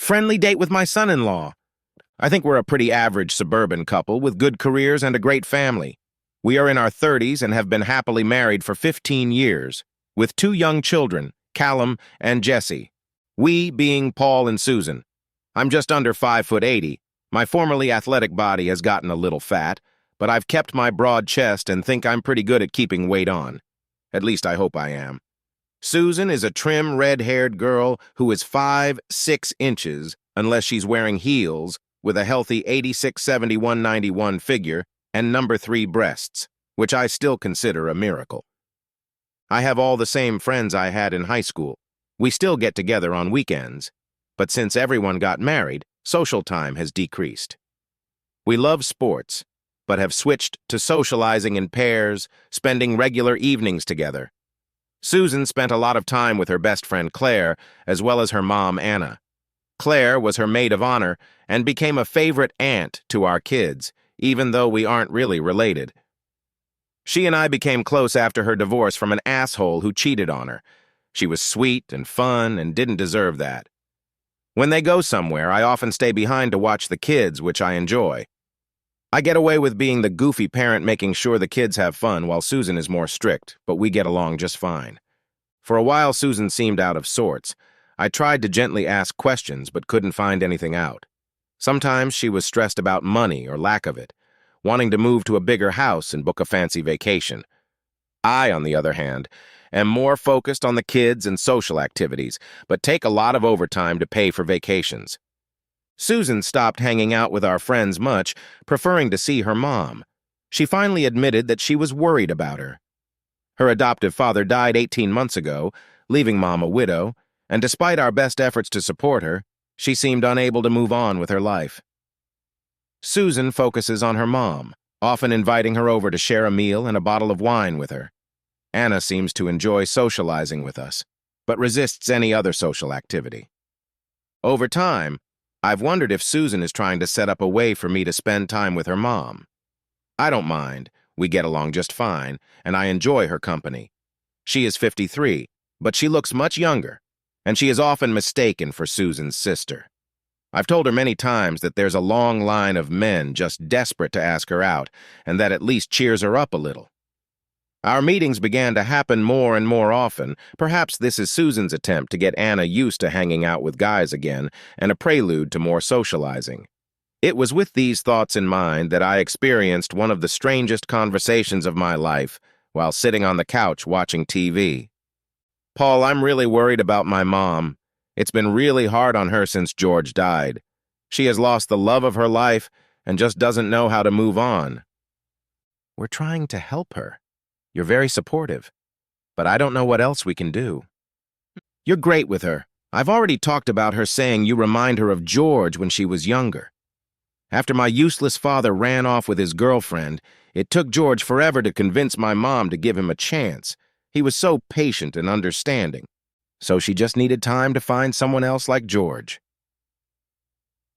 Friendly date with my son-in-law. I think we're a pretty average suburban couple with good careers and a great family. We are in our 30s and have been happily married for 15 years, with 2 young children, Callum and Jesse. We being Paul and Susan. I'm just under 5'80". My formerly athletic body has gotten a little fat, but I've kept my broad chest and think I'm pretty good at keeping weight on. At least I hope I am. Susan is a trim, red-haired girl who is 5'6" unless she's wearing heels, with a healthy 86-71-91 figure and number 3 breasts, which I still consider a miracle. I have all the same friends I had in high school. We still get together on weekends, but since everyone got married, social time has decreased. We love sports, but have switched to socializing in pairs, spending regular evenings together. Susan spent a lot of time with her best friend Claire, as well as her mom Anna. Claire was her maid of honor and became a favorite aunt to our kids, even though we aren't really related. She and I became close after her divorce from an asshole who cheated on her. She was sweet and fun and didn't deserve that. When they go somewhere, I often stay behind to watch the kids, which I enjoy. I get away with being the goofy parent making sure the kids have fun while Susan is more strict, but we get along just fine. For a while, Susan seemed out of sorts. I tried to gently ask questions, but couldn't find anything out. Sometimes she was stressed about money or lack of it, wanting to move to a bigger house and book a fancy vacation. I, on the other hand, am more focused on the kids and social activities, but take a lot of overtime to pay for vacations. Susan stopped hanging out with our friends much, preferring to see her mom. She finally admitted that she was worried about her. Her adoptive father died 18 months ago, leaving Mom a widow, and despite our best efforts to support her, she seemed unable to move on with her life. Susan focuses on her mom, often inviting her over to share a meal and a bottle of wine with her. Anna seems to enjoy socializing with us, but resists any other social activity. Over time, I've wondered if Susan is trying to set up a way for me to spend time with her mom. I don't mind. We get along just fine, and I enjoy her company. She is 53, but she looks much younger, and she is often mistaken for Susan's sister. I've told her many times that there's a long line of men just desperate to ask her out, and that at least cheers her up a little. Our meetings began to happen more and more often. Perhaps this is Susan's attempt to get Anna used to hanging out with guys again, and a prelude to more socializing. It was with these thoughts in mind that I experienced one of the strangest conversations of my life while sitting on the couch watching TV. Paul, I'm really worried about my mom. It's been really hard on her since George died. She has lost the love of her life and just doesn't know how to move on. We're trying to help her. You're very supportive, but I don't know what else we can do. You're great with her. I've already talked about her saying you remind her of George when she was younger. After my useless father ran off with his girlfriend, it took George forever to convince my mom to give him a chance. He was so patient and understanding. So she just needed time to find someone else like George.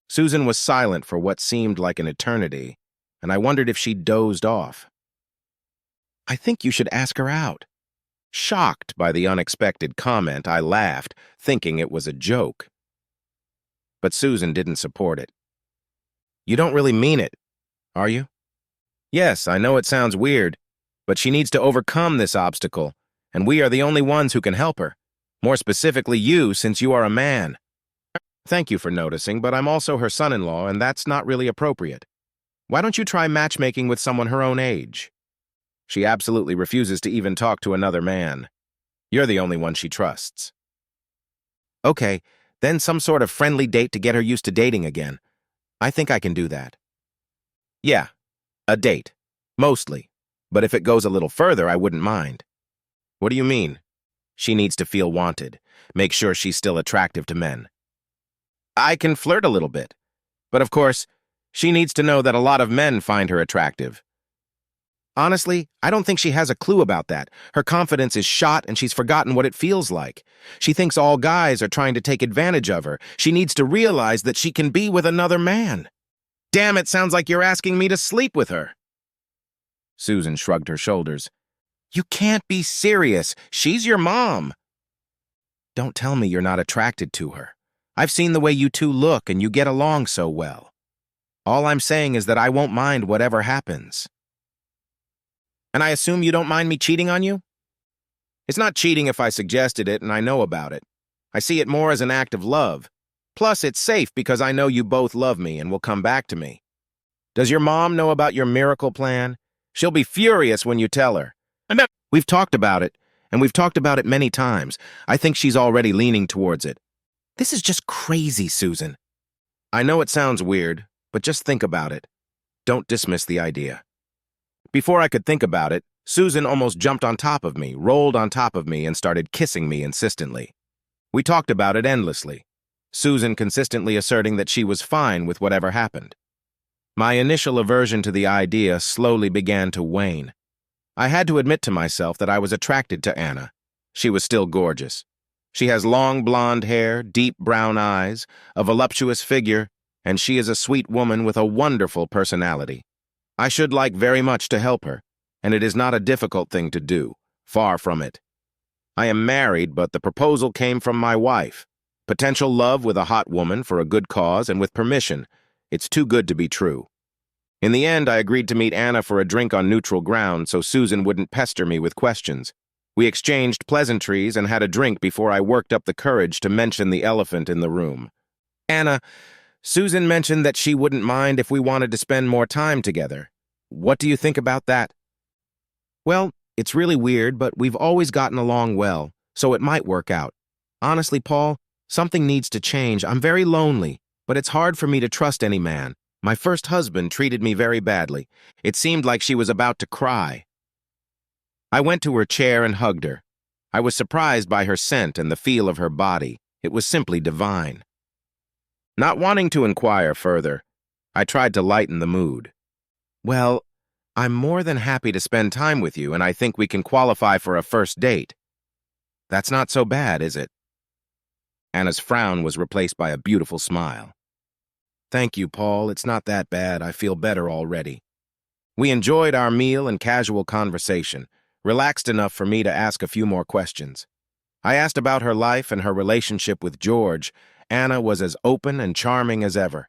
Susan was silent for what seemed like an eternity, and I wondered if she'd dozed off. I think you should ask her out. Shocked by the unexpected comment, I laughed, thinking it was a joke. But Susan didn't support it. You don't really mean it, are you? Yes, I know it sounds weird, but she needs to overcome this obstacle, and we are the only ones who can help her. More specifically you, since you are a man. Thank you for noticing, but I'm also her son-in-law, and that's not really appropriate. Why don't you try matchmaking with someone her own age? She absolutely refuses to even talk to another man. You're the only one she trusts. Okay, then some sort of friendly date to get her used to dating again. I think I can do that. Yeah, a date. Mostly. But if it goes a little further, I wouldn't mind. What do you mean? She needs to feel wanted. Make sure she's still attractive to men. I can flirt a little bit. But of course, she needs to know that a lot of men find her attractive. Honestly, I don't think she has a clue about that. Her confidence is shot and she's forgotten what it feels like. She thinks all guys are trying to take advantage of her. She needs to realize that she can be with another man. Damn, it sounds like you're asking me to sleep with her. Susan shrugged her shoulders. You can't be serious. She's your mom. Don't tell me you're not attracted to her. I've seen the way you two look and you get along so well. All I'm saying is that I won't mind whatever happens. And I assume you don't mind me cheating on you? It's not cheating if I suggested it and I know about it. I see it more as an act of love. Plus, it's safe because I know you both love me and will come back to me. Does your mom know about your miracle plan? She'll be furious when you tell her. We've talked about it, and we've talked about it many times. I think she's already leaning towards it. This is just crazy, Susan. I know it sounds weird, but just think about it. Don't dismiss the idea. Before I could think about it, Susan almost jumped on top of me, rolled on top of me, and started kissing me insistently. We talked about it endlessly, Susan consistently asserting that she was fine with whatever happened. My initial aversion to the idea slowly began to wane. I had to admit to myself that I was attracted to Anna. She was still gorgeous. She has long blonde hair, deep brown eyes, a voluptuous figure, and she is a sweet woman with a wonderful personality. I should like very much to help her, and it is not a difficult thing to do, far from it. I am married, but the proposal came from my wife. Potential love with a hot woman for a good cause and with permission. It's too good to be true. In the end, I agreed to meet Anna for a drink on neutral ground so Susan wouldn't pester me with questions. We exchanged pleasantries and had a drink before I worked up the courage to mention the elephant in the room. Anna, Susan mentioned that she wouldn't mind if we wanted to spend more time together. What do you think about that? Well, it's really weird, but we've always gotten along well, so it might work out. Honestly, Paul, something needs to change. I'm very lonely, but it's hard for me to trust any man. My first husband treated me very badly. It seemed like she was about to cry. I went to her chair and hugged her. I was surprised by her scent and the feel of her body. It was simply divine. Not wanting to inquire further, I tried to lighten the mood. Well, I'm more than happy to spend time with you, and I think we can qualify for a first date. That's not so bad, is it? Anna's frown was replaced by a beautiful smile. Thank you, Paul. It's not that bad. I feel better already. We enjoyed our meal and casual conversation, relaxed enough for me to ask a few more questions. I asked about her life and her relationship with George. Anna was as open and charming as ever.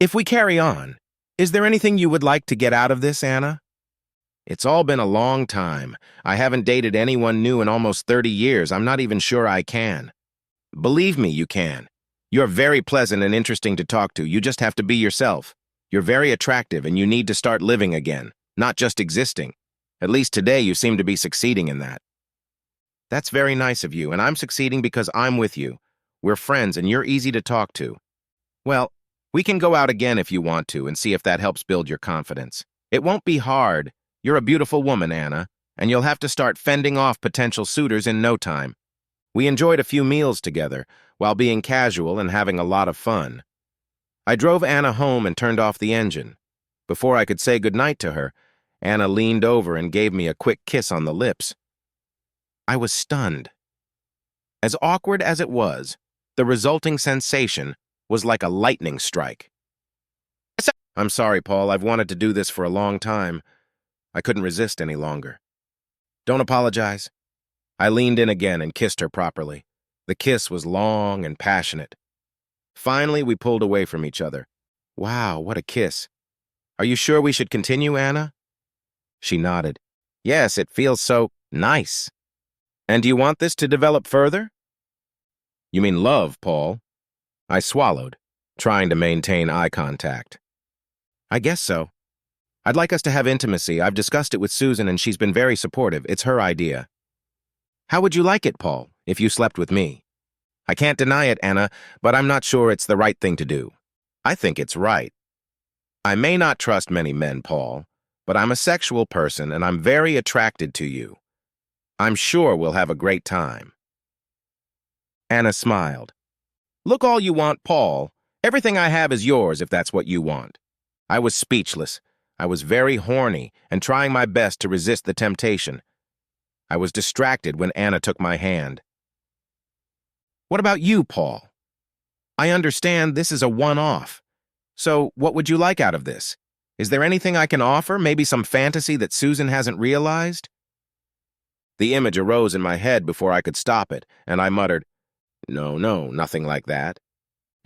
If we carry on, is there anything you would like to get out of this, Anna? It's all been a long time. I haven't dated anyone new in almost 30 years. I'm not even sure I can. Believe me, you can. You're very pleasant and interesting to talk to. You just have to be yourself. You're very attractive and you need to start living again, not just existing. At least today you seem to be succeeding in that. That's very nice of you, and I'm succeeding because I'm with you. We're friends and you're easy to talk to. Well, we can go out again if you want to and see if that helps build your confidence. It won't be hard. You're a beautiful woman, Anna, and you'll have to start fending off potential suitors in no time. We enjoyed a few meals together, while being casual and having a lot of fun. I drove Anna home and turned off the engine. Before I could say goodnight to her, Anna leaned over and gave me a quick kiss on the lips. I was stunned. As awkward as it was, the resulting sensation was like a lightning strike. I'm sorry, Paul. I've wanted to do this for a long time. I couldn't resist any longer. Don't apologize. I leaned in again and kissed her properly. The kiss was long and passionate. Finally, we pulled away from each other. Wow, what a kiss. Are you sure we should continue, Anna? She nodded. Yes, it feels so nice. And do you want this to develop further? You mean love, Paul? I swallowed, trying to maintain eye contact. I guess so. I'd like us to have intimacy. I've discussed it with Susan and she's been very supportive. It's her idea. How would you like it, Paul, if you slept with me? I can't deny it, Anna, but I'm not sure it's the right thing to do. I think it's right. I may not trust many men, Paul, but I'm a sexual person and I'm very attracted to you. I'm sure we'll have a great time. Anna smiled. Look all you want, Paul. Everything I have is yours if that's what you want. I was speechless. I was very horny and trying my best to resist the temptation. I was distracted when Anna took my hand. What about you, Paul? I understand this is a one-off. So what would you like out of this? Is there anything I can offer? Maybe some fantasy that Susan hasn't realized? The image arose in my head before I could stop it, and I muttered, No, nothing like that.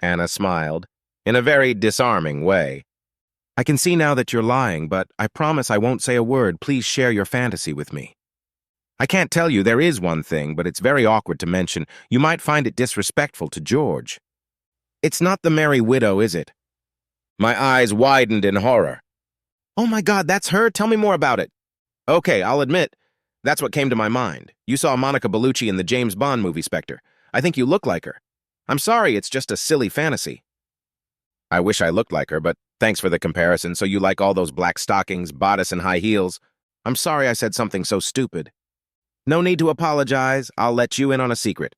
Anna smiled, in a very disarming way. I can see now that you're lying, but I promise I won't say a word. Please share your fantasy with me. I can't tell you there is one thing, but it's very awkward to mention. You might find it disrespectful to George. It's not the Merry Widow, is it? My eyes widened in horror. Oh my God, that's her? Tell me more about it. Okay, I'll admit, that's what came to my mind. You saw Monica Bellucci in the James Bond movie Spectre. I think you look like her. I'm sorry, it's just a silly fantasy. I wish I looked like her, but thanks for the comparison. So you like all those black stockings, bodice, and high heels? I'm sorry I said something so stupid. No need to apologize. I'll let you in on a secret.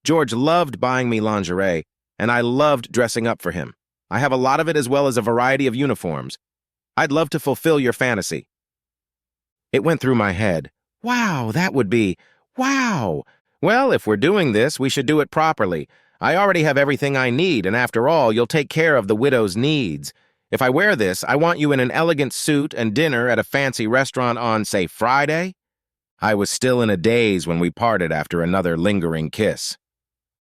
George loved buying me lingerie, and I loved dressing up for him. I have a lot of it as well as a variety of uniforms. I'd love to fulfill your fantasy. It went through my head. Wow, that would be... Wow! Well, if we're doing this, we should do it properly. I already have everything I need, and after all, you'll take care of the widow's needs. If I wear this, I want you in an elegant suit and dinner at a fancy restaurant on, say, Friday? I was still in a daze when we parted after another lingering kiss.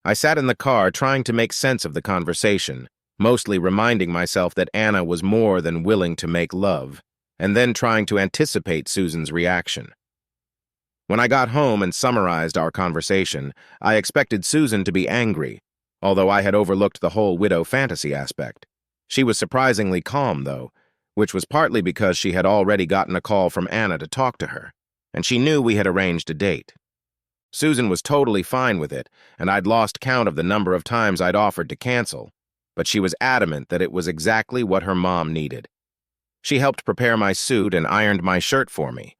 I sat in the car trying to make sense of the conversation, mostly reminding myself that Anna was more than willing to make love, and then trying to anticipate Susan's reaction. When I got home and summarized our conversation, I expected Susan to be angry, although I had overlooked the whole widow fantasy aspect. She was surprisingly calm, though, which was partly because she had already gotten a call from Anna to talk to her, and she knew we had arranged a date. Susan was totally fine with it, and I'd lost count of the number of times I'd offered to cancel, but she was adamant that it was exactly what her mom needed. She helped prepare my suit and ironed my shirt for me.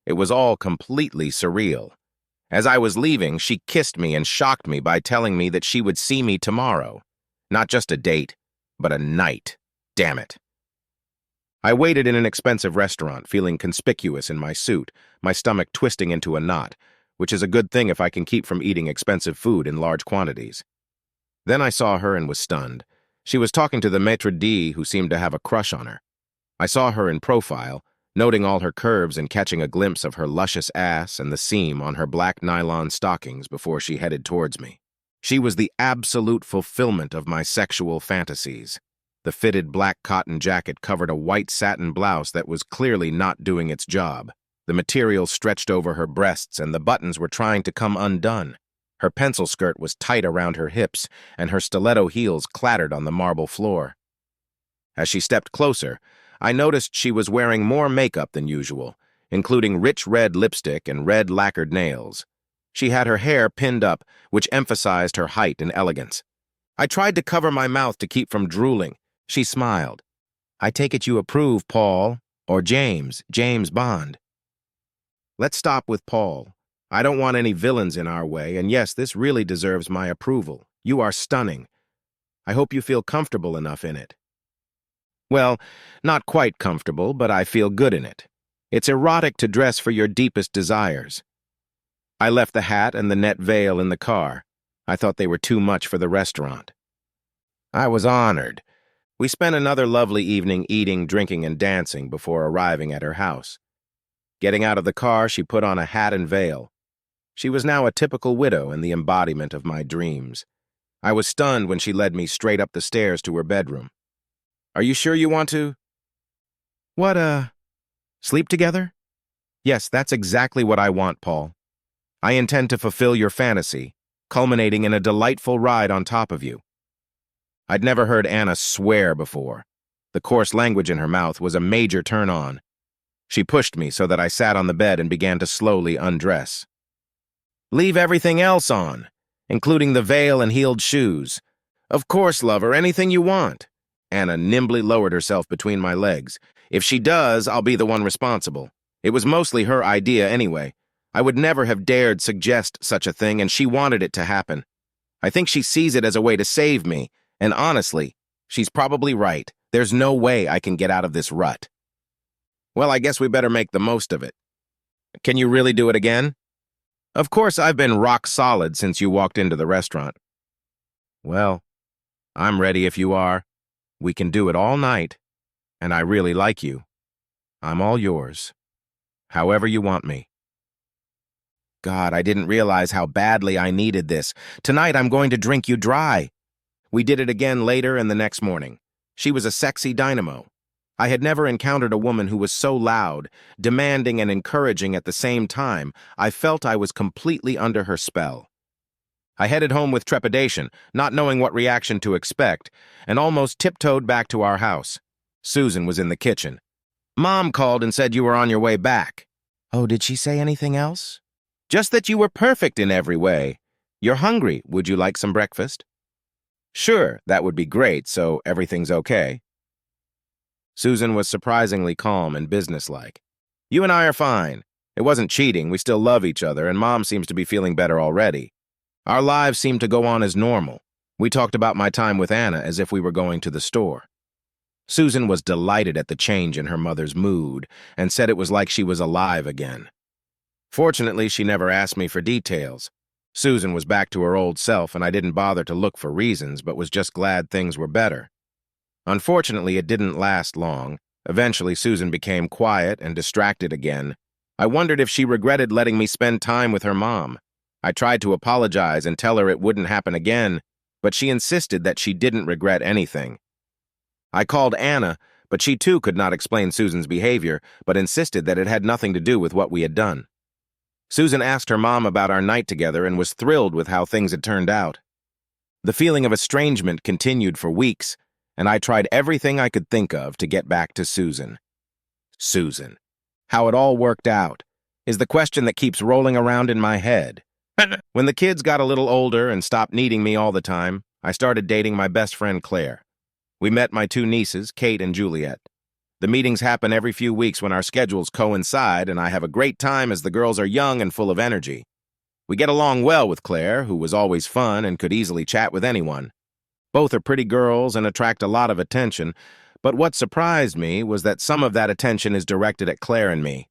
It was all completely surreal. As I was leaving, she kissed me and shocked me by telling me that she would see me tomorrow. Not just a date, but a night. Damn it. I waited in an expensive restaurant, feeling conspicuous in my suit, my stomach twisting into a knot, which is a good thing if I can keep from eating expensive food in large quantities. Then I saw her and was stunned. She was talking to the maitre d', who seemed to have a crush on her. I saw her in profile, noting all her curves and catching a glimpse of her luscious ass and the seam on her black nylon stockings before she headed towards me. She was the absolute fulfillment of my sexual fantasies. The fitted black cotton jacket covered a white satin blouse that was clearly not doing its job. The material stretched over her breasts and the buttons were trying to come undone. Her pencil skirt was tight around her hips and her stiletto heels clattered on the marble floor. As she stepped closer, I noticed she was wearing more makeup than usual, including rich red lipstick and red lacquered nails. She had her hair pinned up, which emphasized her height and elegance. I tried to cover my mouth to keep from drooling. She smiled. I take it you approve, Paul, or James Bond. Let's stop with Paul. I don't want any villains in our way, and yes, this really deserves my approval. You are stunning. I hope you feel comfortable enough in it. Well, not quite comfortable, but I feel good in it. It's erotic to dress for your deepest desires. I left the hat and the net veil in the car. I thought they were too much for the restaurant. I was honored. We spent another lovely evening eating, drinking, and dancing before arriving at her house. Getting out of the car, she put on a hat and veil. She was now a typical widow and the embodiment of my dreams. I was stunned when she led me straight up the stairs to her bedroom. Are you sure you want to? What, sleep together? Yes, that's exactly what I want, Paul. I intend to fulfill your fantasy, culminating in a delightful ride on top of you. I'd never heard Anna swear before. The coarse language in her mouth was a major turn-on. She pushed me so that I sat on the bed and began to slowly undress. Leave everything else on, including the veil and heeled shoes. Of course, lover, anything you want. Anna nimbly lowered herself between my legs. If she does, I'll be the one responsible. It was mostly her idea anyway. I would never have dared suggest such a thing, and she wanted it to happen. I think she sees it as a way to save me, and honestly, she's probably right. There's no way I can get out of this rut. Well, I guess we better make the most of it. Can you really do it again? Of course, I've been rock solid since you walked into the restaurant. Well, I'm ready if you are. We can do it all night, and I really like you. I'm all yours. However you want me. God, I didn't realize how badly I needed this. Tonight I'm going to drink you dry. We did it again later and the next morning. She was a sexy dynamo. I had never encountered a woman who was so loud, demanding and encouraging at the same time. I felt I was completely under her spell. I headed home with trepidation, not knowing what reaction to expect, and almost tiptoed back to our house. Susan was in the kitchen. Mom called and said you were on your way back. Oh, did she say anything else? Just that you were perfect in every way. You're hungry. Would you like some breakfast? Sure, that would be great, so everything's okay. Susan was surprisingly calm and businesslike. You and I are fine. It wasn't cheating. We still love each other, and Mom seems to be feeling better already. Our lives seemed to go on as normal. We talked about my time with Anna as if we were going to the store. Susan was delighted at the change in her mother's mood and said it was like she was alive again. Fortunately, she never asked me for details. Susan was back to her old self, and I didn't bother to look for reasons, but was just glad things were better. Unfortunately, it didn't last long. Eventually, Susan became quiet and distracted again. I wondered if she regretted letting me spend time with her mom. I tried to apologize and tell her it wouldn't happen again, but she insisted that she didn't regret anything. I called Anna, but she too could not explain Susan's behavior, but insisted that it had nothing to do with what we had done. Susan asked her mom about our night together and was thrilled with how things had turned out. The feeling of estrangement continued for weeks, and I tried everything I could think of to get back to Susan. Susan. How it all worked out is the question that keeps rolling around in my head. When the kids got a little older and stopped needing me all the time, I started dating my best friend Claire. We met my two nieces, Kate and Juliet. The meetings happen every few weeks when our schedules coincide, and I have a great time as the girls are young and full of energy. We get along well with Claire, who was always fun and could easily chat with anyone. Both are pretty girls and attract a lot of attention, but what surprised me was that some of that attention is directed at Claire and me.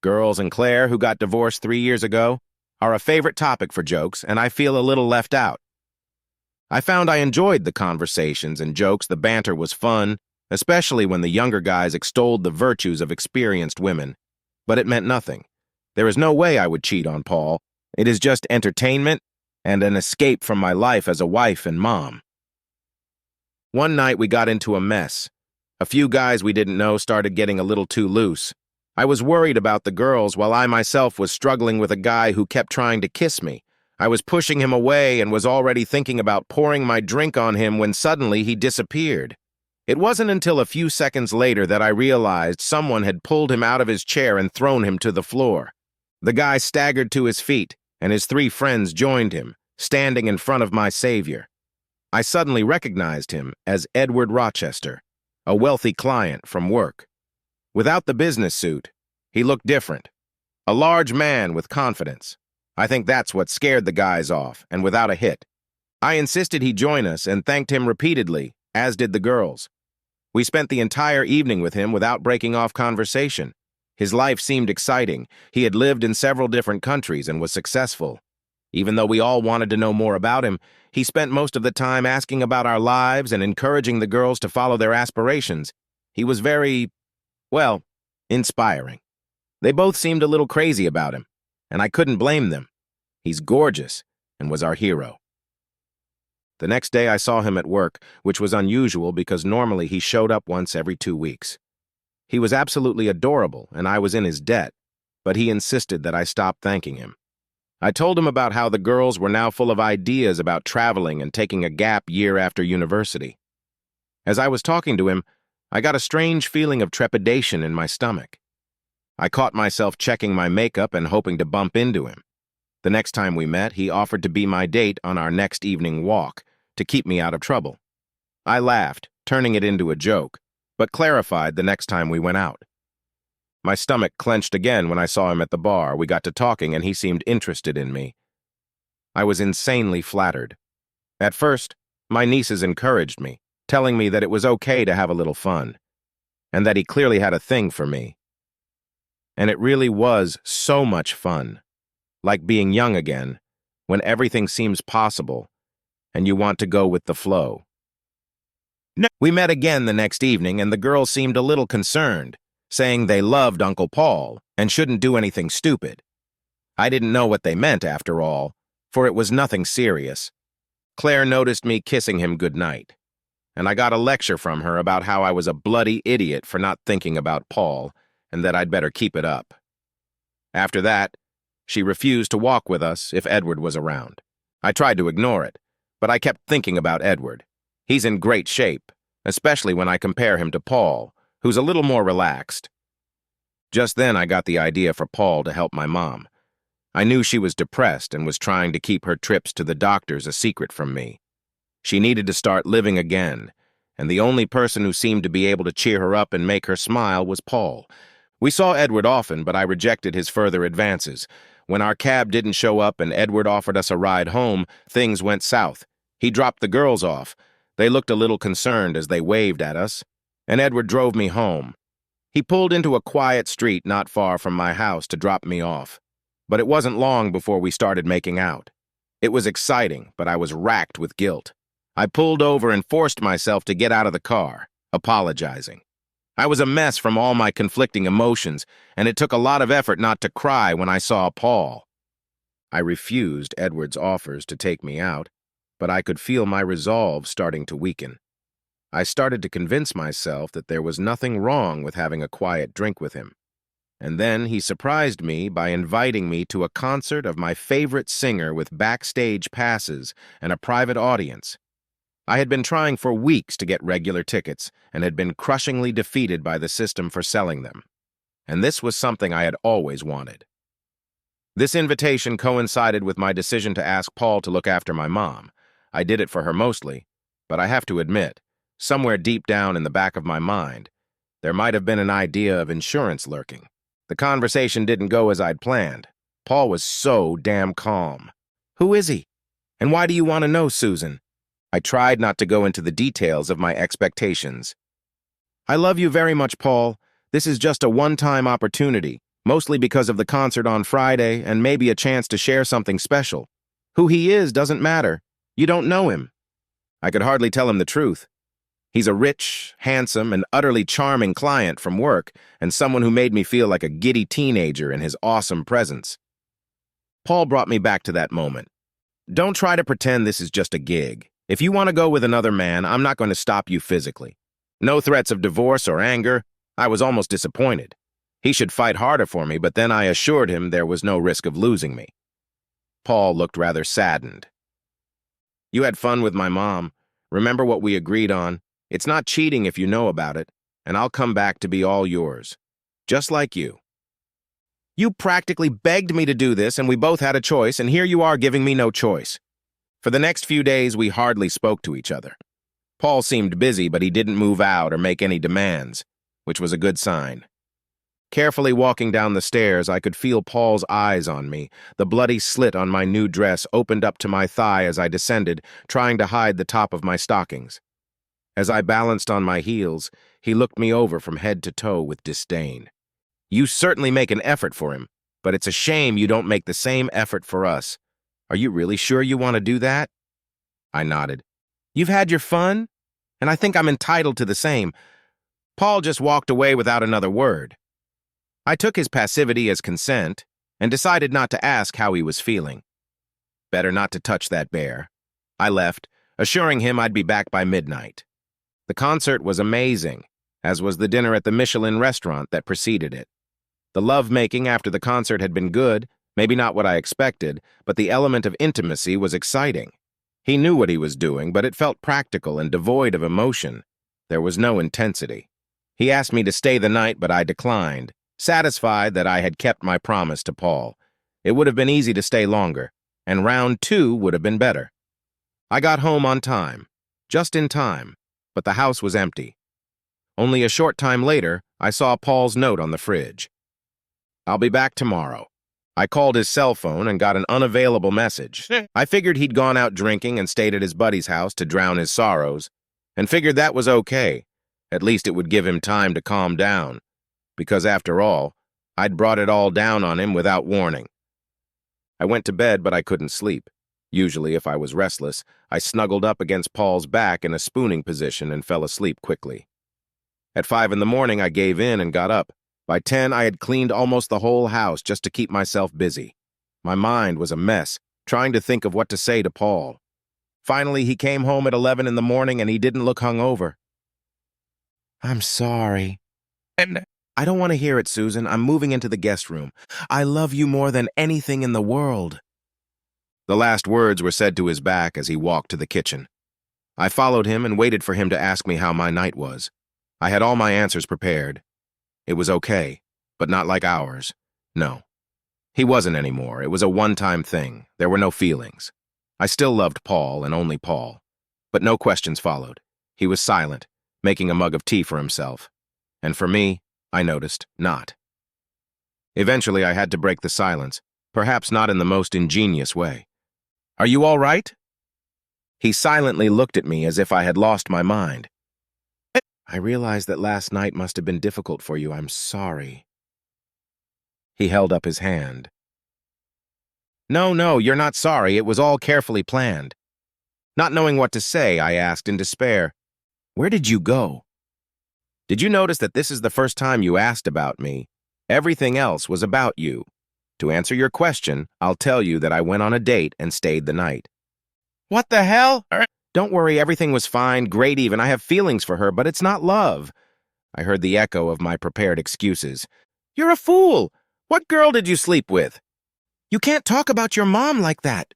Girls and Claire, who got divorced 3 years ago, are a favorite topic for jokes, and I feel a little left out. I found I enjoyed the conversations and jokes. The banter was fun, especially when the younger guys extolled the virtues of experienced women. But it meant nothing. There is no way I would cheat on Paul. It is just entertainment and an escape from my life as a wife and mom. One night we got into a mess. A few guys we didn't know started getting a little too loose. I was worried about the girls while I myself was struggling with a guy who kept trying to kiss me. I was pushing him away and was already thinking about pouring my drink on him when suddenly he disappeared. It wasn't until a few seconds later that I realized someone had pulled him out of his chair and thrown him to the floor. The guy staggered to his feet, and his 3 friends joined him, standing in front of my savior. I suddenly recognized him as Edward Rochester, a wealthy client from work. Without the business suit, he looked different. A large man with confidence. I think that's what scared the guys off, and without a hit. I insisted he join us and thanked him repeatedly, as did the girls. We spent the entire evening with him without breaking off conversation. His life seemed exciting. He had lived in several different countries and was successful. Even though we all wanted to know more about him, he spent most of the time asking about our lives and encouraging the girls to follow their aspirations. He was very, well, inspiring. They both seemed a little crazy about him, and I couldn't blame them. He's gorgeous and was our hero. The next day I saw him at work, which was unusual because normally he showed up once every 2 weeks. He was absolutely adorable, and I was in his debt, but he insisted that I stop thanking him. I told him about how the girls were now full of ideas about traveling and taking a gap year after university. As I was talking to him, I got a strange feeling of trepidation in my stomach. I caught myself checking my makeup and hoping to bump into him. The next time we met, he offered to be my date on our next evening walk, to keep me out of trouble. I laughed, turning it into a joke, but clarified the next time we went out. My stomach clenched again when I saw him at the bar. We got to talking and he seemed interested in me. I was insanely flattered. At first, my nieces encouraged me, telling me that it was okay to have a little fun, and that he clearly had a thing for me. And it really was so much fun. Like being young again, when everything seems possible, and you want to go with the flow. We met again the next evening, and the girls seemed a little concerned, saying they loved Uncle Paul and shouldn't do anything stupid. I didn't know what they meant after all, for it was nothing serious. Claire noticed me kissing him goodnight, and I got a lecture from her about how I was a bloody idiot for not thinking about Paul and that I'd better keep it up. After that, she refused to walk with us if Edward was around. I tried to ignore it, but I kept thinking about Edward. He's in great shape, especially when I compare him to Paul, who's a little more relaxed. Just then I got the idea for Paul to help my mom. I knew she was depressed and was trying to keep her trips to the doctors a secret from me. She needed to start living again, and the only person who seemed to be able to cheer her up and make her smile was Paul. We saw Edward often, but I rejected his further advances. When our cab didn't show up and Edward offered us a ride home, things went south. He dropped the girls off. They looked a little concerned as they waved at us, and Edward drove me home. He pulled into a quiet street not far from my house to drop me off. But it wasn't long before we started making out. It was exciting, but I was racked with guilt. I pulled over and forced myself to get out of the car, apologizing. I was a mess from all my conflicting emotions, and it took a lot of effort not to cry when I saw Paul. I refused Edward's offers to take me out, but I could feel my resolve starting to weaken. I started to convince myself that there was nothing wrong with having a quiet drink with him. And then he surprised me by inviting me to a concert of my favorite singer with backstage passes and a private audience. I had been trying for weeks to get regular tickets and had been crushingly defeated by the system for selling them. And this was something I had always wanted. This invitation coincided with my decision to ask Paul to look after my mom. I did it for her mostly, but I have to admit, somewhere deep down in the back of my mind, there might have been an idea of insurance lurking. The conversation didn't go as I'd planned. Paul was so damn calm. "Who is he? And why do you want to know, Susan?" I tried not to go into the details of my expectations. "I love you very much, Paul. This is just a one-time opportunity, mostly because of the concert on Friday and maybe a chance to share something special. Who he is doesn't matter. You don't know him." I could hardly tell him the truth. He's a rich, handsome, and utterly charming client from work, and someone who made me feel like a giddy teenager in his awesome presence. Paul brought me back to that moment. "Don't try to pretend this is just a gig. If you want to go with another man, I'm not going to stop you physically. No threats of divorce or anger." I was almost disappointed. He should fight harder for me, but then I assured him there was no risk of losing me. Paul looked rather saddened. "You had fun with my mom. Remember what we agreed on? It's not cheating if you know about it, and I'll come back to be all yours. Just like you." "You practically begged me to do this, and we both had a choice, and here you are giving me no choice." For the next few days, we hardly spoke to each other. Paul seemed busy, but he didn't move out or make any demands, which was a good sign. Carefully walking down the stairs, I could feel Paul's eyes on me. The bloody slit on my new dress opened up to my thigh as I descended, trying to hide the top of my stockings. As I balanced on my heels, he looked me over from head to toe with disdain. "You certainly make an effort for him, but it's a shame you don't make the same effort for us. Are you really sure you want to do that?" I nodded. "You've had your fun, and I think I'm entitled to the same." Paul just walked away without another word. I took his passivity as consent and decided not to ask how he was feeling. Better not to touch that bear. I left, assuring him I'd be back by midnight. The concert was amazing, as was the dinner at the Michelin restaurant that preceded it. The lovemaking after the concert had been good, maybe not what I expected, but the element of intimacy was exciting. He knew what he was doing, but it felt practical and devoid of emotion. There was no intensity. He asked me to stay the night, but I declined, satisfied that I had kept my promise to Paul. It would have been easy to stay longer, and round 2 would have been better. I got home on time, just in time, but the house was empty. Only a short time later, I saw Paul's note on the fridge. "I'll be back tomorrow." I called his cell phone and got an unavailable message. I figured he'd gone out drinking and stayed at his buddy's house to drown his sorrows, and figured that was okay. At least it would give him time to calm down, because after all, I'd brought it all down on him without warning. I went to bed, but I couldn't sleep. Usually, if I was restless, I snuggled up against Paul's back in a spooning position and fell asleep quickly. At 5 in the morning, I gave in and got up. By 10, I had cleaned almost the whole house just to keep myself busy. My mind was a mess, trying to think of what to say to Paul. Finally, he came home at 11 in the morning and he didn't look hungover. I'm sorry. And I don't want to hear it, Susan. I'm moving into the guest room. I love you more than anything in the world. The last words were said to his back as he walked to the kitchen. I followed him and waited for him to ask me how my night was. I had all my answers prepared. It was okay, but not like ours. No. He wasn't anymore. It was a one-time thing. There were no feelings. I still loved Paul and only Paul. But no questions followed. He was silent, making a mug of tea for himself. And for me, I noticed, not. Eventually, I had to break the silence, perhaps not in the most ingenious way. Are you all right? He silently looked at me as if I had lost my mind. I realized that last night must have been difficult for you. I'm sorry. He held up his hand. No, you're not sorry. It was all carefully planned. Not knowing what to say, I asked in despair, where did you go? Did you notice that this is the first time you asked about me? Everything else was about you. To answer your question, I'll tell you that I went on a date and stayed the night. What the hell? Don't worry, everything was fine, great even. I have feelings for her, but it's not love. I heard the echo of my prepared excuses. You're a fool! What girl did you sleep with? You can't talk about your mom like that.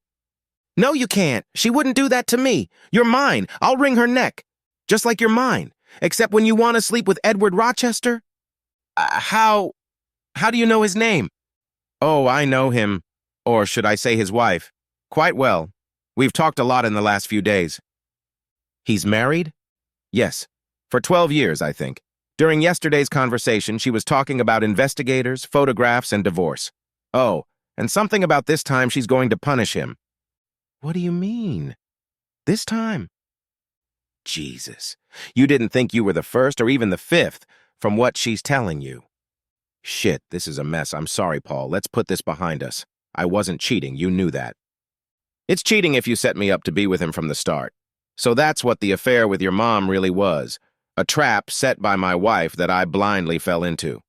No, you can't. She wouldn't do that to me. You're mine. I'll wring her neck. Just like you're mine. Except when you want to sleep with Edward Rochester? How do you know his name? Oh, I know him. Or should I say his wife? Quite well. We've talked a lot in the last few days. He's married? Yes. For 12 years, I think. During yesterday's conversation, she was talking about investigators, photographs, and divorce. Oh, and something about this time she's going to punish him. What do you mean? This time? Jesus. You didn't think you were the first or even the fifth, from what she's telling you. Shit, this is a mess. I'm sorry, Paul. Let's put this behind us. I wasn't cheating. You knew that. It's cheating if you set me up to be with him from the start. So that's what the affair with your mom really was. A trap set by my wife that I blindly fell into.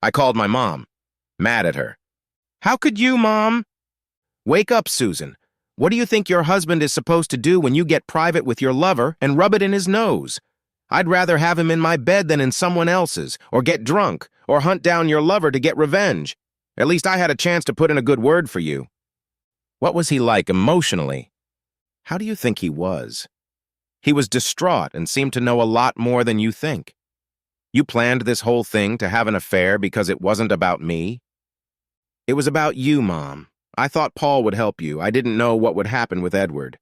I called my mom, mad at her. How could you, Mom? Wake up, Susan. What do you think your husband is supposed to do when you get private with your lover and rub it in his nose? I'd rather have him in my bed than in someone else's, or get drunk, or hunt down your lover to get revenge. At least I had a chance to put in a good word for you. What was he like emotionally? How do you think he was? He was distraught and seemed to know a lot more than you think. You planned this whole thing to have an affair because it wasn't about me? It was about you, Mom. I thought Paul would help you. I didn't know what would happen with Edward.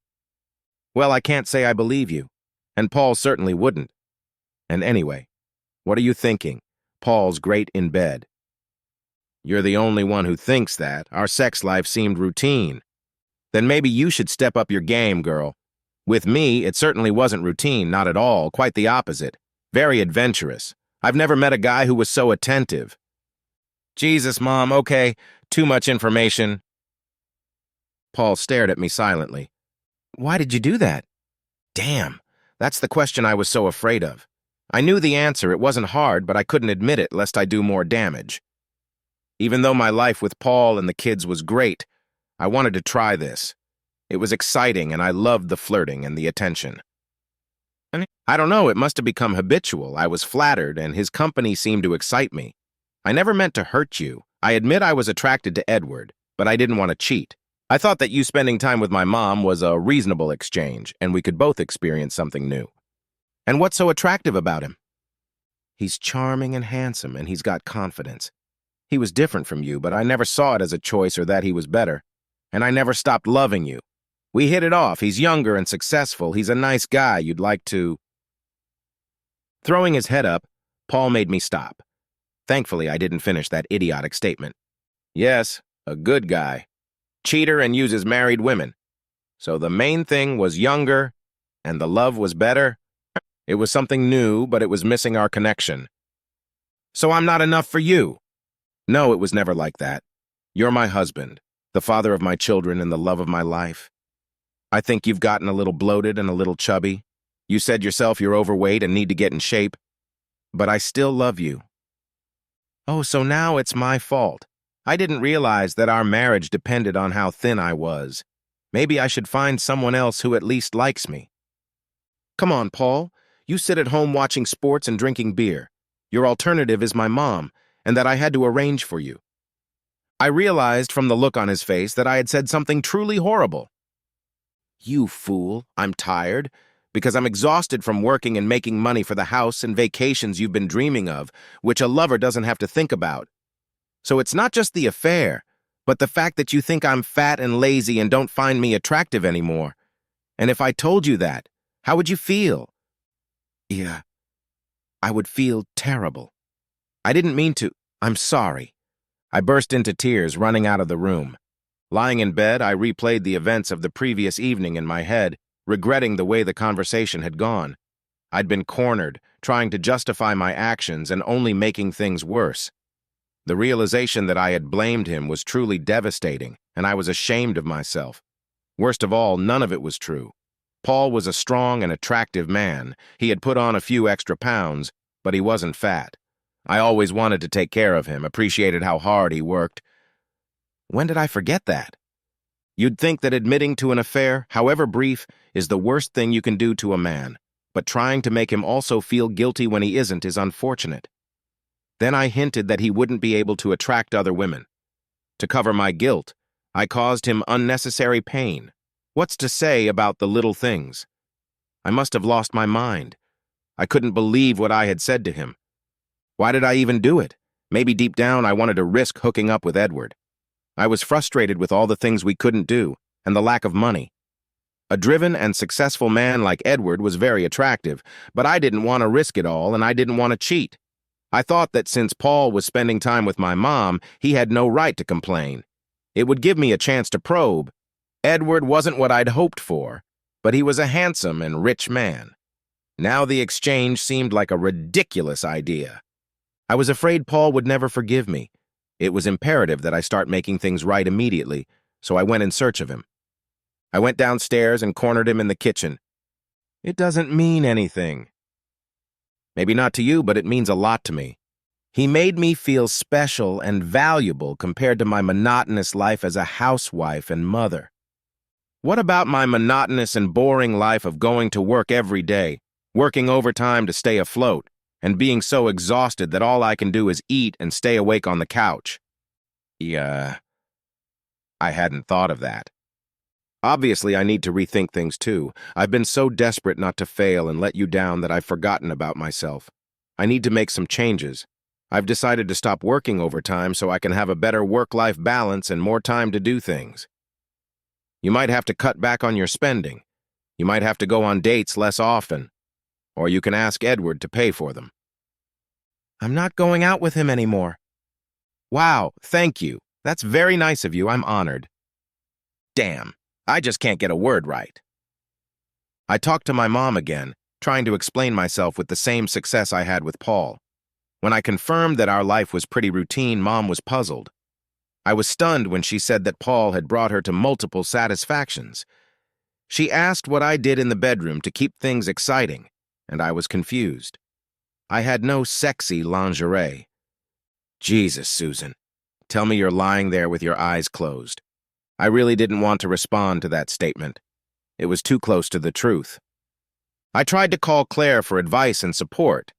Well, I can't say I believe you, and Paul certainly wouldn't. And anyway, what are you thinking? Paul's great in bed. You're the only one who thinks that. Our sex life seemed routine. Then maybe you should step up your game, girl. With me, it certainly wasn't routine, not at all, quite the opposite. Very adventurous. I've never met a guy who was so attentive. Jesus, Mom, okay, too much information. Paul stared at me silently. Why did you do that? Damn, that's the question I was so afraid of. I knew the answer. It wasn't hard, but I couldn't admit it lest I do more damage. Even though my life with Paul and the kids was great, I wanted to try this. It was exciting, and I loved the flirting and the attention. I don't know, it must have become habitual. I was flattered, and his company seemed to excite me. I never meant to hurt you. I admit I was attracted to Edward, but I didn't want to cheat. I thought that you spending time with my mom was a reasonable exchange, and we could both experience something new. And what's so attractive about him? He's charming and handsome, and he's got confidence. He was different from you, but I never saw it as a choice or that he was better. And I never stopped loving you. We hit it off. He's younger and successful. He's a nice guy you'd like to... Throwing his head up, Paul made me stop. Thankfully, I didn't finish that idiotic statement. Yes, a good guy. Cheater and uses married women. So the main thing was younger, and the love was better. It was something new, but it was missing our connection. So I'm not enough for you. No, it was never like that. You're my husband, the father of my children and the love of my life. I think you've gotten a little bloated and a little chubby. You said yourself you're overweight and need to get in shape. But I still love you. Oh, so now it's my fault. I didn't realize that our marriage depended on how thin I was. Maybe I should find someone else who at least likes me. Come on, Paul. You sit at home watching sports and drinking beer. Your alternative is my mom, and that I had to arrange for you. I realized from the look on his face that I had said something truly horrible. You fool, I'm tired, because I'm exhausted from working and making money for the house and vacations you've been dreaming of, which a lover doesn't have to think about. So it's not just the affair, but the fact that you think I'm fat and lazy and don't find me attractive anymore. And if I told you that, how would you feel? Yeah, I would feel terrible. I didn't mean to. I'm sorry. I burst into tears, running out of the room. Lying in bed, I replayed the events of the previous evening in my head, regretting the way the conversation had gone. I'd been cornered, trying to justify my actions and only making things worse. The realization that I had blamed him was truly devastating, and I was ashamed of myself. Worst of all, none of it was true. Paul was a strong and attractive man. He had put on a few extra pounds, but he wasn't fat. I always wanted to take care of him, appreciated how hard he worked. When did I forget that? You'd think that admitting to an affair, however brief, is the worst thing you can do to a man, but trying to make him also feel guilty when he isn't is unfortunate. Then I hinted that he wouldn't be able to attract other women. To cover my guilt, I caused him unnecessary pain. What's to say about the little things? I must have lost my mind. I couldn't believe what I had said to him. Why did I even do it? Maybe deep down I wanted to risk hooking up with Edward. I was frustrated with all the things we couldn't do, and the lack of money. A driven and successful man like Edward was very attractive, but I didn't want to risk it all, and I didn't want to cheat. I thought that since Paul was spending time with my mom, he had no right to complain. It would give me a chance to probe. Edward wasn't what I'd hoped for, but he was a handsome and rich man. Now the exchange seemed like a ridiculous idea. I was afraid Paul would never forgive me. It was imperative that I start making things right immediately, so I went in search of him. I went downstairs and cornered him in the kitchen. It doesn't mean anything. Maybe not to you, but it means a lot to me. He made me feel special and valuable compared to my monotonous life as a housewife and mother. What about my monotonous and boring life of going to work every day, working overtime to stay afloat, and being so exhausted that all I can do is eat and stay awake on the couch? I hadn't thought of that. Obviously, I need to rethink things too. I've been so desperate not to fail and let you down that I've forgotten about myself. I need to make some changes. I've decided to stop working overtime so I can have a better work-life balance and more time to do things. You might have to cut back on your spending. You might have to go on dates less often. Or you can ask Edward to pay for them. I'm not going out with him anymore. Wow, thank you. That's very nice of you. I'm honored. Damn, I just can't get a word right. I talked to my mom again, trying to explain myself with the same success I had with Paul. When I confirmed that our life was pretty routine, Mom was puzzled. I was stunned when she said that Paul had brought her to multiple satisfactions. She asked what I did in the bedroom to keep things exciting, and I was confused. I had no sexy lingerie. Jesus, Susan, tell me you're lying there with your eyes closed. I really didn't want to respond to that statement. It was too close to the truth. I tried to call Claire for advice and support,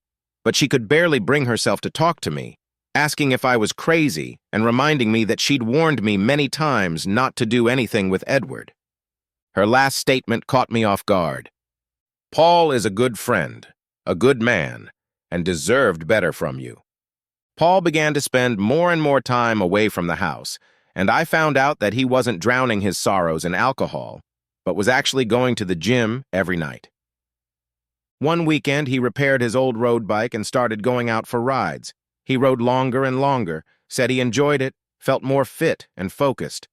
but she could barely bring herself to talk to me, asking if I was crazy and reminding me that she'd warned me many times not to do anything with Edward. Her last statement caught me off guard. Paul is a good friend, a good man, and deserved better from you. Paul began to spend more and more time away from the house, and I found out that he wasn't drowning his sorrows in alcohol, but was actually going to the gym every night. One weekend, he repaired his old road bike and started going out for rides. He rode longer and longer, said he enjoyed it, felt more fit and focused.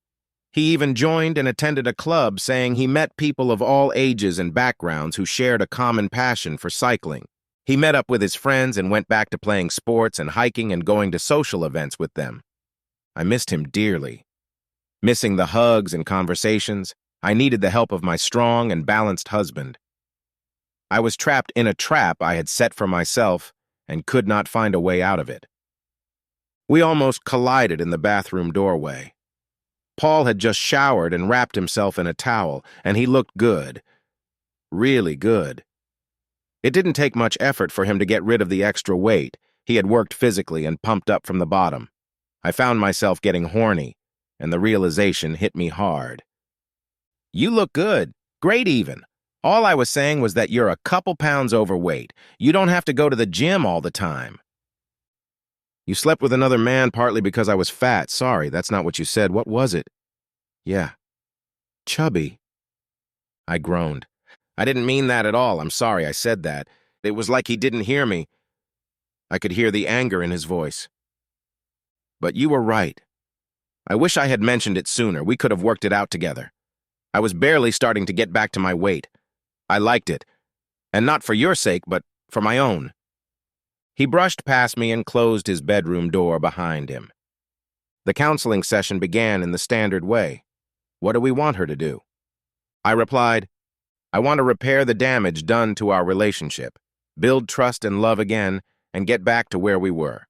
He even joined and attended a club, saying he met people of all ages and backgrounds who shared a common passion for cycling. He met up with his friends and went back to playing sports and hiking and going to social events with them. I missed him dearly. Missing the hugs and conversations, I needed the help of my strong and balanced husband. I was trapped in a trap I had set for myself and could not find a way out of it. We almost collided in the bathroom doorway. Paul had just showered and wrapped himself in a towel, and he looked good. Really good. It didn't take much effort for him to get rid of the extra weight. He had worked physically and pumped up from the bottom. I found myself getting horny, and the realization hit me hard. You look good. Great even. All I was saying was that you're a couple pounds overweight. You don't have to go to the gym all the time. You slept with another man partly because I was fat. Sorry, that's not what you said. What was it? Yeah. Chubby. I groaned. I didn't mean that at all. I'm sorry I said that. It was like he didn't hear me. I could hear the anger in his voice. But you were right. I wish I had mentioned it sooner. We could have worked it out together. I was barely starting to get back to my weight. I liked it. And not for your sake, but for my own. He brushed past me and closed his bedroom door behind him. The counseling session began in the standard way. What do we want her to do? I replied, I want to repair the damage done to our relationship, build trust and love again, and get back to where we were.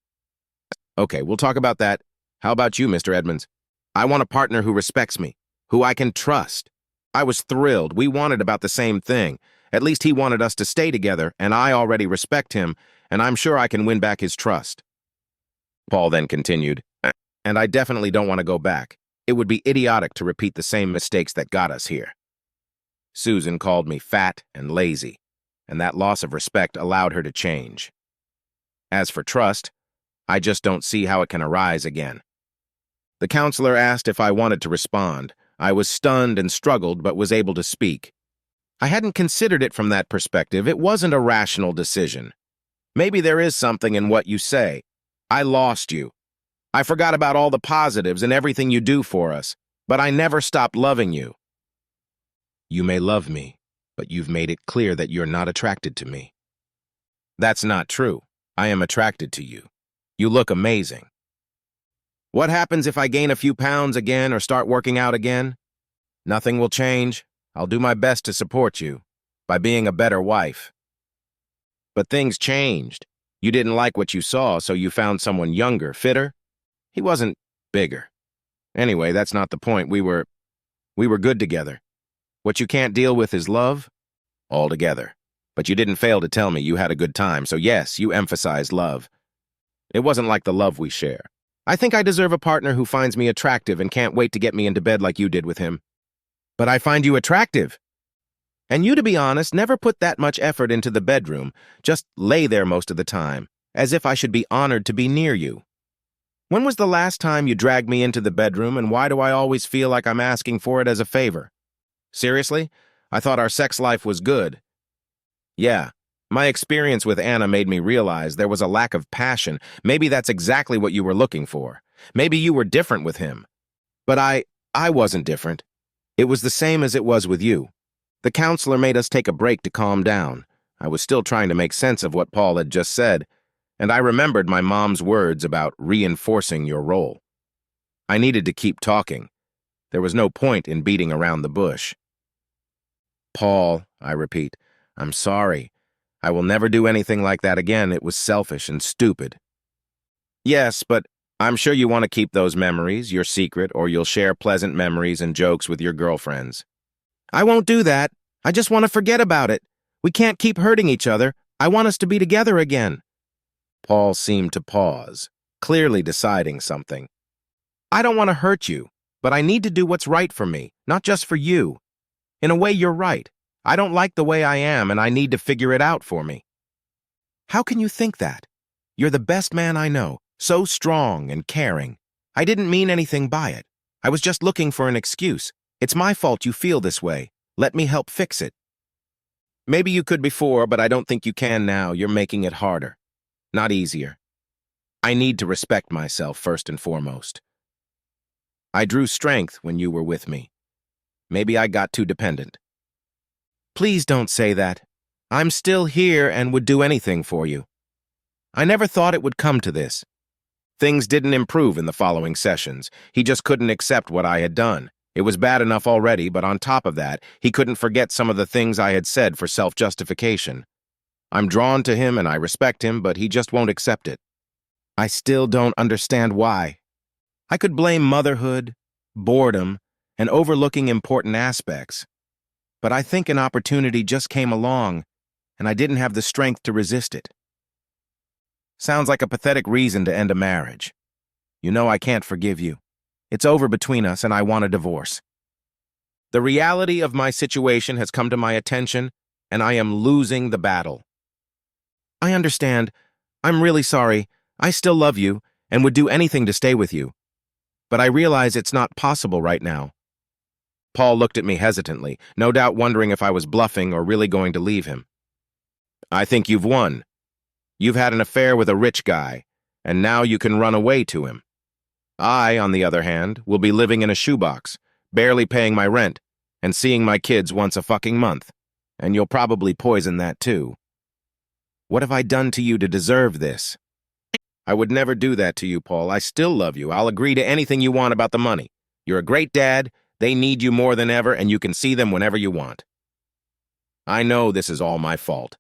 Okay, we'll talk about that. How about you, Mr. Edmonds? I want a partner who respects me, who I can trust. I was thrilled. We wanted about the same thing. At least he wanted us to stay together, and I already respect him, and I'm sure I can win back his trust. Paul then continued, and I definitely don't want to go back. It would be idiotic to repeat the same mistakes that got us here. Susan called me fat and lazy, and that loss of respect allowed her to change. As for trust, I just don't see how it can arise again. The counselor asked if I wanted to respond. I was stunned and struggled, but was able to speak. I hadn't considered it from that perspective. It wasn't a rational decision. Maybe there is something in what you say. I lost you. I forgot about all the positives and everything you do for us, but I never stopped loving you. You may love me, but you've made it clear that you're not attracted to me. That's not true. I am attracted to you. You look amazing. What happens if I gain a few pounds again or start working out again? Nothing will change. I'll do my best to support you by being a better wife. But things changed. You didn't like what you saw, so you found someone younger, fitter. He wasn't bigger. Anyway, that's not the point. We were good together. What you can't deal with is love? Altogether. But you didn't fail to tell me you had a good time, so yes, you emphasized love. It wasn't like the love we share. I think I deserve a partner who finds me attractive and can't wait to get me into bed like you did with him. But I find you attractive. And you, to be honest, never put that much effort into the bedroom, just lay there most of the time, as if I should be honored to be near you. When was the last time you dragged me into the bedroom, and why do I always feel like I'm asking for it as a favor? Seriously? I thought our sex life was good. Yeah, my experience with Anna made me realize there was a lack of passion. Maybe that's exactly what you were looking for. Maybe you were different with him. But I wasn't different. It was the same as it was with you. The counselor made us take a break to calm down. I was still trying to make sense of what Paul had just said, and I remembered my mom's words about reinforcing your role. I needed to keep talking. There was no point in beating around the bush. Paul, I repeat, I'm sorry. I will never do anything like that again. It was selfish and stupid. Yes, but I'm sure you want to keep those memories, your secret, or you'll share pleasant memories and jokes with your girlfriends. I won't do that. I just want to forget about it. We can't keep hurting each other. I want us to be together again. Paul seemed to pause, clearly deciding something. I don't want to hurt you, but I need to do what's right for me, not just for you. In a way, you're right. I don't like the way I am, and I need to figure it out for me. How can you think that? You're the best man I know, so strong and caring. I didn't mean anything by it. I was just looking for an excuse. It's my fault you feel this way. Let me help fix it. Maybe you could before, but I don't think you can now. You're making it harder, not easier. I need to respect myself first and foremost. I drew strength when you were with me. Maybe I got too dependent. Please don't say that. I'm still here and would do anything for you. I never thought it would come to this. Things didn't improve in the following sessions. He just couldn't accept what I had done. It was bad enough already, but on top of that, he couldn't forget some of the things I had said for self-justification. I'm drawn to him and I respect him, but he just won't accept it. I still don't understand why. I could blame motherhood, boredom, and overlooking important aspects. But I think an opportunity just came along, and I didn't have the strength to resist it. Sounds like a pathetic reason to end a marriage. You know I can't forgive you. It's over between us, and I want a divorce. The reality of my situation has come to my attention, and I am losing the battle. I understand. I'm really sorry. I still love you and would do anything to stay with you. But I realize it's not possible right now. Paul looked at me hesitantly, no doubt wondering if I was bluffing or really going to leave him. I think you've won. You've had an affair with a rich guy, and now you can run away to him. I, on the other hand, will be living in a shoebox, barely paying my rent, and seeing my kids once a fucking month. And you'll probably poison that too. What have I done to you to deserve this? I would never do that to you, Paul. I still love you. I'll agree to anything you want about the money. You're a great dad. They need you more than ever, and you can see them whenever you want. I know this is all my fault.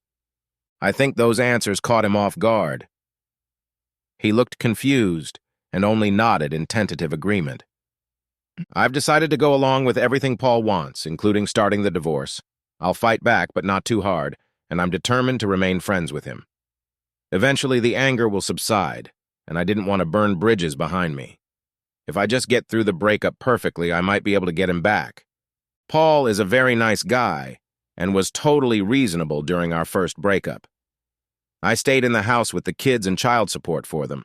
I think those answers caught him off guard. He looked confused and only nodded in tentative agreement. I've decided to go along with everything Paul wants, including starting the divorce. I'll fight back, but not too hard, and I'm determined to remain friends with him. Eventually, the anger will subside, and I didn't want to burn bridges behind me. If I just get through the breakup perfectly, I might be able to get him back. Paul is a very nice guy and was totally reasonable during our first breakup. I stayed in the house with the kids and child support for them.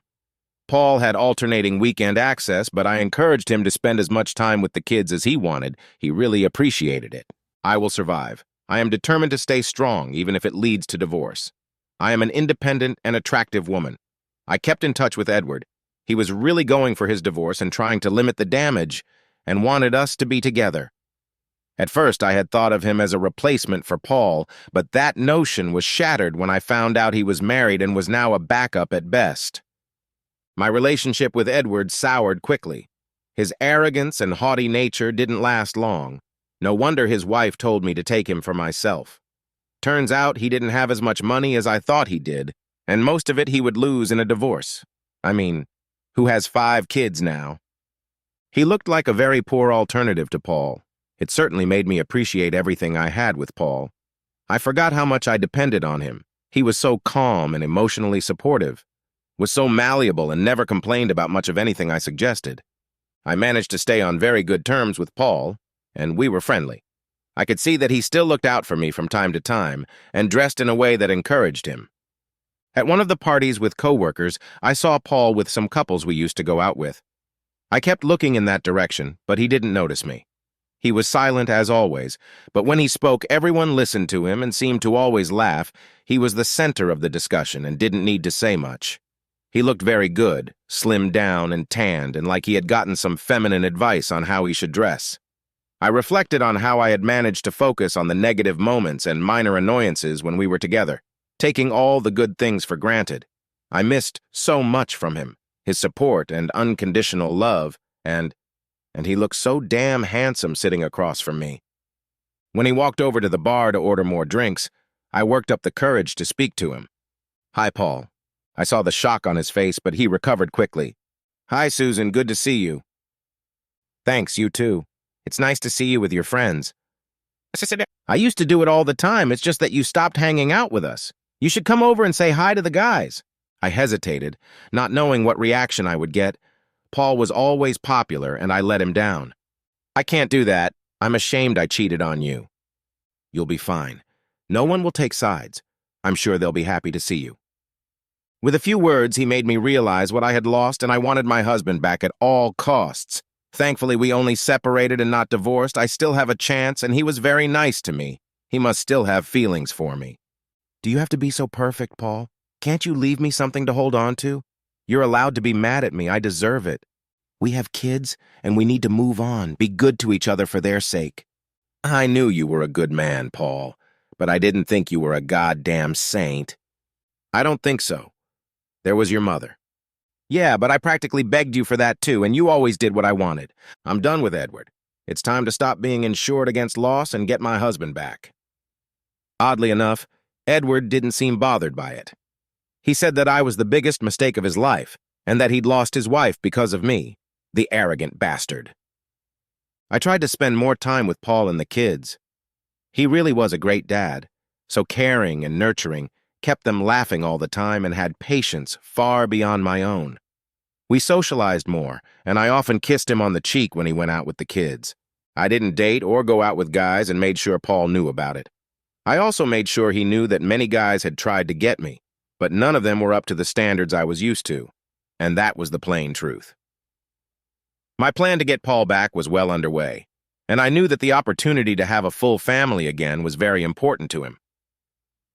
Paul had alternating weekend access, but I encouraged him to spend as much time with the kids as he wanted. He really appreciated it. I will survive. I am determined to stay strong, even if it leads to divorce. I am an independent and attractive woman. I kept in touch with Edward. He was really going for his divorce and trying to limit the damage, and wanted us to be together. At first, I had thought of him as a replacement for Paul, but that notion was shattered when I found out he was married and was now a backup at best. My relationship with Edward soured quickly. His arrogance and haughty nature didn't last long. No wonder his wife told me to take him for myself. Turns out he didn't have as much money as I thought he did, and most of it he would lose in a divorce. I mean, who has 5 kids now? He looked like a very poor alternative to Paul. It certainly made me appreciate everything I had with Paul. I forgot how much I depended on him. He was so calm and emotionally supportive, was so malleable and never complained about much of anything I suggested. I managed to stay on very good terms with Paul, and we were friendly. I could see that he still looked out for me from time to time and dressed in a way that encouraged him. At one of the parties with coworkers, I saw Paul with some couples we used to go out with. I kept looking in that direction, but he didn't notice me. He was silent as always, but when he spoke, everyone listened to him and seemed to always laugh. He was the center of the discussion and didn't need to say much. He looked very good, slimmed down and tanned, and like he had gotten some feminine advice on how he should dress. I reflected on how I had managed to focus on the negative moments and minor annoyances when we were together, taking all the good things for granted. I missed so much from him, his support and unconditional love, and he looked so damn handsome sitting across from me. When he walked over to the bar to order more drinks, I worked up the courage to speak to him. "Hi, Paul." I saw the shock on his face, but he recovered quickly. "Hi, Susan, good to see you." "Thanks, you too. It's nice to see you with your friends." "I used to do it all the time, it's just that you stopped hanging out with us. You should come over and say hi to the guys." I hesitated, not knowing what reaction I would get. Paul was always popular, and I let him down. "I can't do that. I'm ashamed I cheated on you." "You'll be fine. No one will take sides. I'm sure they'll be happy to see you." With a few words, he made me realize what I had lost, and I wanted my husband back at all costs. Thankfully, we only separated and not divorced. I still have a chance, and he was very nice to me. He must still have feelings for me. "Do you have to be so perfect, Paul? Can't you leave me something to hold on to? You're allowed to be mad at me. I deserve it. We have kids, and we need to move on, be good to each other for their sake." "I knew you were a good man, Paul, but I didn't think you were a goddamn saint." "I don't think so. There was your mother." "Yeah, but I practically begged you for that too, and you always did what I wanted. I'm done with Edward. It's time to stop being insured against loss and get my husband back." Oddly enough, Edward didn't seem bothered by it. He said that I was the biggest mistake of his life, and that he'd lost his wife because of me. The arrogant bastard. I tried to spend more time with Paul and the kids. He really was a great dad, so caring and nurturing, kept them laughing all the time and had patience far beyond my own. We socialized more, and I often kissed him on the cheek when he went out with the kids. I didn't date or go out with guys and made sure Paul knew about it. I also made sure he knew that many guys had tried to get me, but none of them were up to the standards I was used to, and that was the plain truth. My plan to get Paul back was well underway, and I knew that the opportunity to have a full family again was very important to him.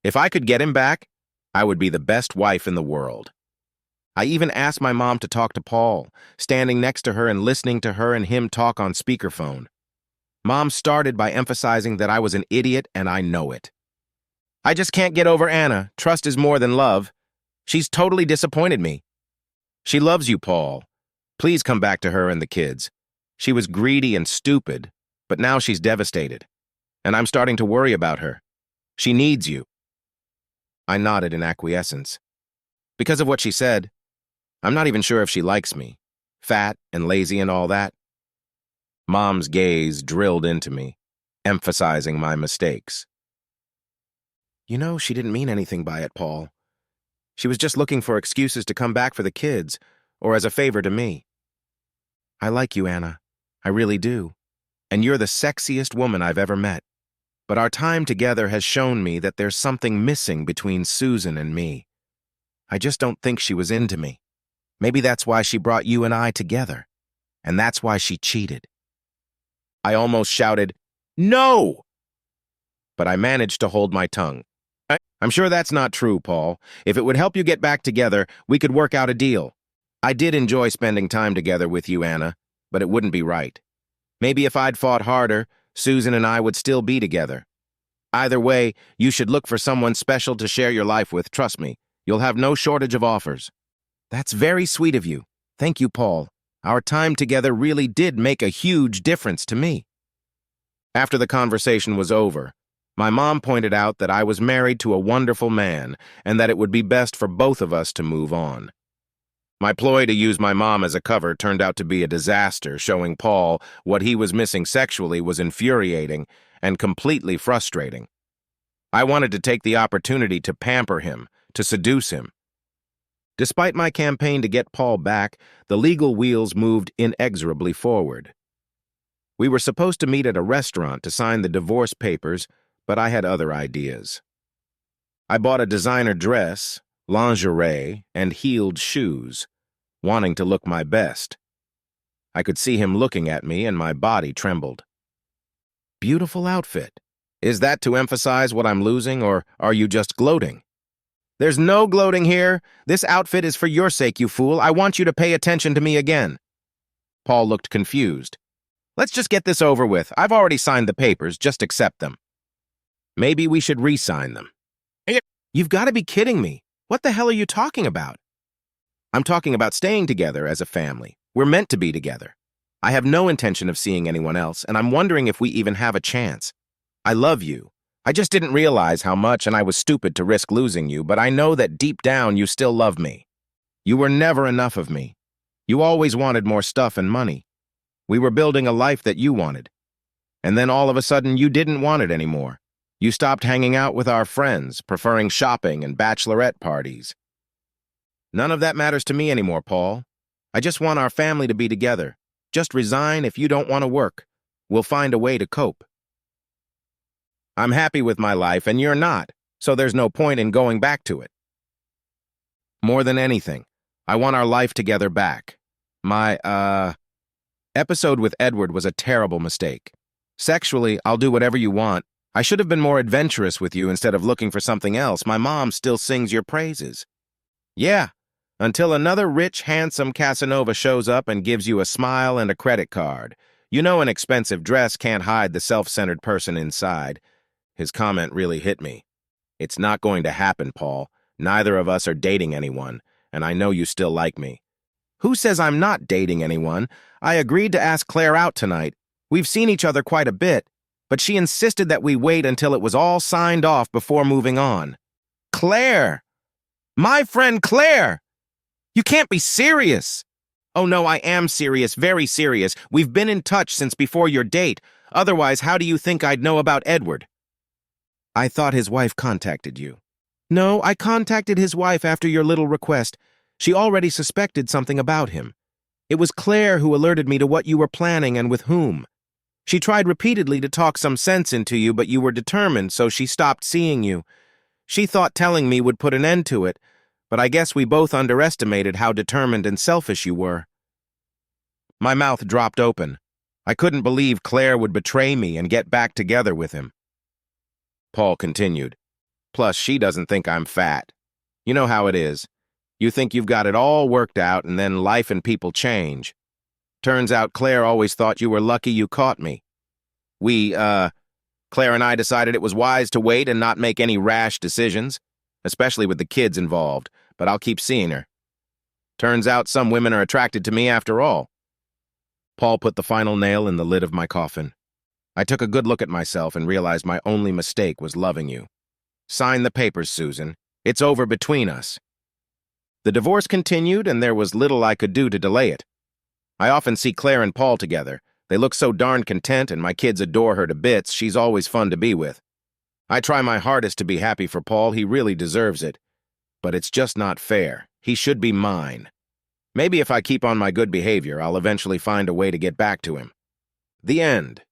If I could get him back, I would be the best wife in the world. I even asked my mom to talk to Paul, standing next to her and listening to her and him talk on speakerphone. Mom started by emphasizing that I was an idiot and I know it. I just can't get over Anna. Trust is more than love. She's totally disappointed me. She loves you, Paul. Please come back to her and the kids. She was greedy and stupid, but now she's devastated. And I'm starting to worry about her. She needs you. I nodded in acquiescence. Because of what she said, I'm not even sure if she likes me. Fat and lazy and all that. Mom's gaze drilled into me, emphasizing my mistakes. You know, she didn't mean anything by it, Paul. She was just looking for excuses to come back for the kids, or as a favor to me. I like you, Anna. I really do. And you're the sexiest woman I've ever met. But our time together has shown me that there's something missing between Susan and me. I just don't think she was into me. Maybe that's why she brought you and I together. And that's why she cheated. I almost shouted, "No!" But I managed to hold my tongue. I'm sure that's not true, Paul. If it would help you get back together, we could work out a deal. I did enjoy spending time together with you, Anna, but it wouldn't be right. Maybe if I'd fought harder, Susan and I would still be together. Either way, you should look for someone special to share your life with, trust me. You'll have no shortage of offers. That's very sweet of you. Thank you, Paul. Our time together really did make a huge difference to me. After the conversation was over, my mom pointed out that I was married to a wonderful man and that it would be best for both of us to move on. My ploy to use my mom as a cover turned out to be a disaster, showing Paul what he was missing sexually was infuriating and completely frustrating. I wanted to take the opportunity to pamper him, to seduce him. Despite my campaign to get Paul back, the legal wheels moved inexorably forward. We were supposed to meet at a restaurant to sign the divorce papers, but I had other ideas. I bought a designer dress, lingerie, and heeled shoes, wanting to look my best. I could see him looking at me and my body trembled. Beautiful outfit. Is that to emphasize what I'm losing, or are you just gloating? There's no gloating here. This outfit is for your sake, you fool. I want you to pay attention to me again. Paul looked confused. Let's just get this over with. I've already signed the papers. Just accept them. Maybe we should re-sign them. You've got to be kidding me. What the hell are you talking about? I'm talking about staying together as a family. We're meant to be together. I have no intention of seeing anyone else, and I'm wondering if we even have a chance. I love you. I just didn't realize how much, and I was stupid to risk losing you, but I know that deep down you still love me. You were never enough of me. You always wanted more stuff and money. We were building a life that you wanted. And then all of a sudden you didn't want it anymore. You stopped hanging out with our friends, preferring shopping and bachelorette parties. None of that matters to me anymore, Paul. I just want our family to be together. Just resign if you don't want to work. We'll find a way to cope. I'm happy with my life and you're not, so there's no point in going back to it. More than anything, I want our life together back. My, episode with Edward was a terrible mistake. Sexually, I'll do whatever you want. I should have been more adventurous with you instead of looking for something else. My mom still sings your praises. Yeah, until another rich, handsome Casanova shows up and gives you a smile and a credit card. You know an expensive dress can't hide the self-centered person inside. His comment really hit me. It's not going to happen, Paul. Neither of us are dating anyone, and I know you still like me. Who says I'm not dating anyone? I agreed to ask Claire out tonight. We've seen each other quite a bit, but she insisted that we wait until it was all signed off before moving on. Claire! My friend Claire! You can't be serious! Oh no, I am serious, very serious. We've been in touch since before your date. Otherwise, how do you think I'd know about Edward? I thought his wife contacted you. No, I contacted his wife after your little request. She already suspected something about him. It was Claire who alerted me to what you were planning and with whom. She tried repeatedly to talk some sense into you, but you were determined, so she stopped seeing you. She thought telling me would put an end to it, but I guess we both underestimated how determined and selfish you were. My mouth dropped open. I couldn't believe Claire would betray me and get back together with him. Paul continued. Plus, she doesn't think I'm fat. You know how it is. You think you've got it all worked out, and then life and people change. Turns out Claire always thought you were lucky you caught me. Claire and I decided it was wise to wait and not make any rash decisions, especially with the kids involved, but I'll keep seeing her. Turns out some women are attracted to me after all. Paul put the final nail in the lid of my coffin. I took a good look at myself and realized my only mistake was loving you. Sign the papers, Susan. It's over between us. The divorce continued, and there was little I could do to delay it. I often see Claire and Paul together. They look so darn content, and my kids adore her to bits. She's always fun to be with. I try my hardest to be happy for Paul. He really deserves it. But it's just not fair. He should be mine. Maybe if I keep on my good behavior, I'll eventually find a way to get back to him. The end.